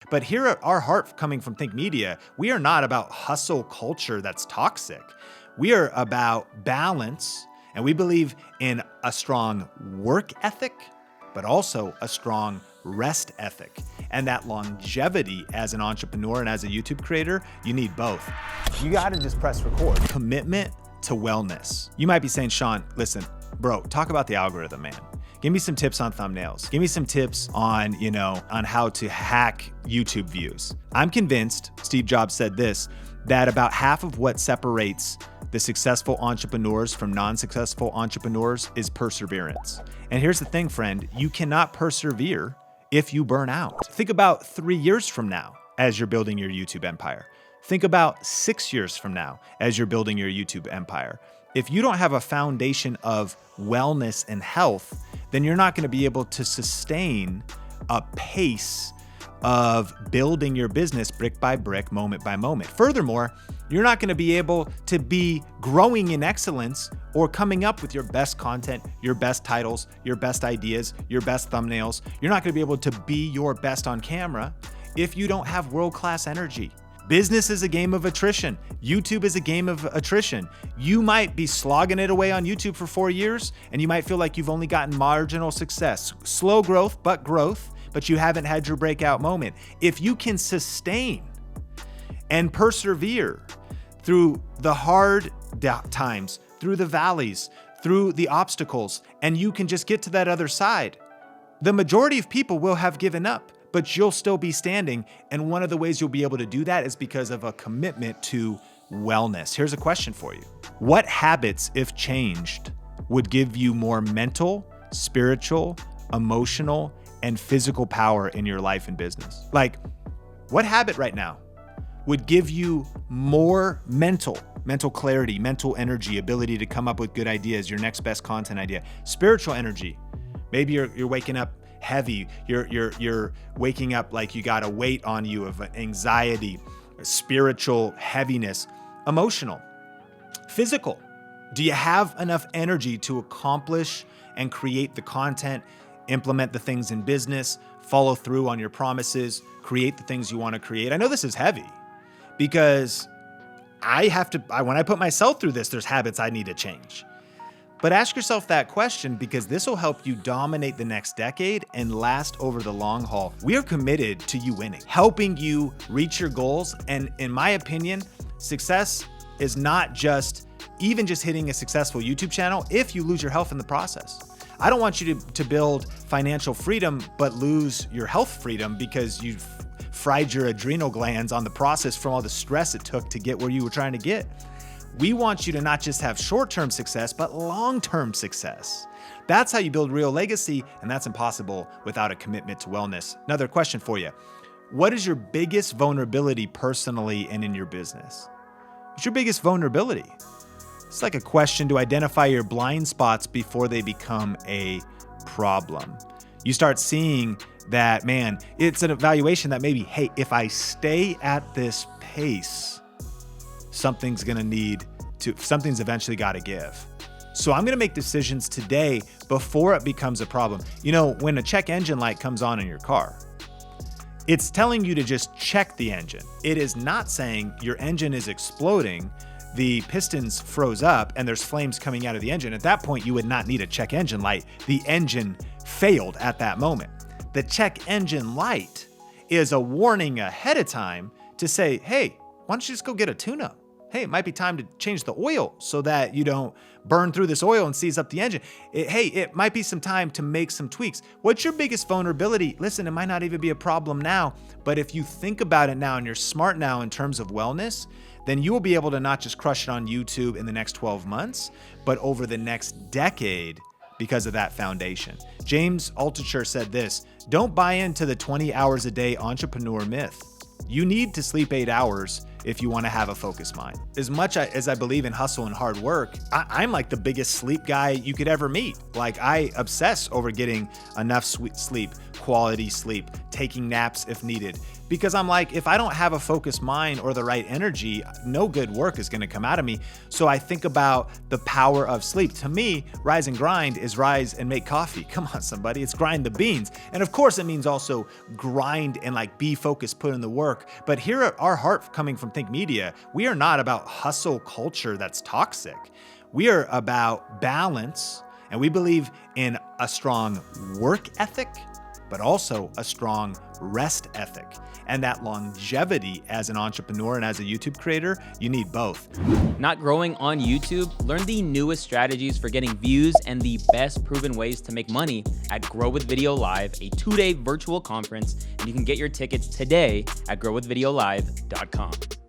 But here at our heart coming from Think Media, we are not about hustle culture that's toxic. We are about balance, and we believe in a strong work ethic, but also a strong rest ethic. And that longevity as an entrepreneur and as a YouTube creator, you need both. You gotta just press record. Commitment to wellness. You might be saying, Sean, listen, bro, talk about the algorithm, man. Give me some tips on thumbnails. Give me some tips on, on how to hack YouTube views. I'm convinced, Steve Jobs said this, that about half of what separates the successful entrepreneurs from non-successful entrepreneurs is perseverance. And here's the thing, friend, you cannot persevere if you burn out. Think about 3 years from now as you're building your YouTube empire. Think about 6 years from now as you're building your YouTube empire. If you don't have a foundation of wellness and health, then you're not going to be able to sustain a pace of building your business brick by brick, moment by moment. Furthermore, you're not going to be able to be growing in excellence or coming up with your best content, your best titles, your best ideas, your best thumbnails. You're not going to be able to be your best on camera if you don't have world-class energy. Business is a game of attrition. YouTube is a game of attrition. You might be slogging it away on YouTube for 4 years, and you might feel like you've only gotten marginal success. Slow growth, but you haven't had your breakout moment. If you can sustain and persevere through the hard times, through the valleys, through the obstacles, and you can just get to that other side, the majority of people will have given up, but you'll still be standing. And one of the ways you'll be able to do that is because of a commitment to wellness. Here's a question for you. What habits, if changed, would give you more mental, spiritual, emotional, and physical power in your life and business? Like, what habit right now would give you more mental clarity, mental energy, ability to come up with good ideas, your next best content idea, spiritual energy? Maybe you're waking up heavy. You're waking up like you got a weight on you of anxiety, spiritual heaviness, emotional, physical. Do you have enough energy to accomplish and create the content, implement the things in business, follow through on your promises, create the things you want to create? I know this is heavy because when I put myself through this, there's habits I need to change. But ask yourself that question, because this will help you dominate the next decade and last over the long haul. We are committed to you winning, helping you reach your goals. And in my opinion, success is not just hitting a successful YouTube channel if you lose your health in the process. I don't want you to build financial freedom, but lose your health freedom because you've fried your adrenal glands on the process from all the stress it took to get where you were trying to get. We want you to not just have short-term success, but long-term success. That's how you build real legacy, and that's impossible without a commitment to wellness. Another question for you. What is your biggest vulnerability personally and in your business? What's your biggest vulnerability? It's like a question to identify your blind spots before they become a problem. You start seeing that, man, it's an evaluation that maybe, hey, if I stay at this pace, something's eventually got to give. So I'm going to make decisions today before it becomes a problem. When a check engine light comes on in your car, it's telling you to just check the engine. It is not saying your engine is exploding, the pistons froze up, and there's flames coming out of the engine. At that point, you would not need a check engine light. The engine failed at that moment. The check engine light is a warning ahead of time to say, hey, why don't you just go get a tune-up? Hey, it might be time to change the oil so that you don't burn through this oil and seize up the engine. It might be some time to make some tweaks. What's your biggest vulnerability? Listen, it might not even be a problem now, but if you think about it now and you're smart now in terms of wellness, then you will be able to not just crush it on YouTube in the next 12 months, but over the next decade because of that foundation. James Altucher said this: don't buy into the 20 hours a day entrepreneur myth. You need to sleep 8 hours if you want to have a focused mind. As much as I believe in hustle and hard work, I'm like the biggest sleep guy you could ever meet. Like, I obsess over getting enough sleep, quality sleep, taking naps if needed, because I'm like, if I don't have a focused mind or the right energy, no good work is going to come out of me. So I think about the power of sleep. To me, rise and grind is rise and make coffee. Come on, somebody. It's grind the beans. And of course, it means also grind and like be focused, put in the work. But here at our heart coming from Think Media, we are not about hustle culture that's toxic. We are about balance, and we believe in a strong work ethic, but also a strong rest ethic. And that longevity as an entrepreneur and as a YouTube creator, you need both. Not growing on YouTube? Learn the newest strategies for getting views and the best proven ways to make money at Grow with Video Live, a 2-day virtual conference, and you can get your tickets today at growwithvideolive.com.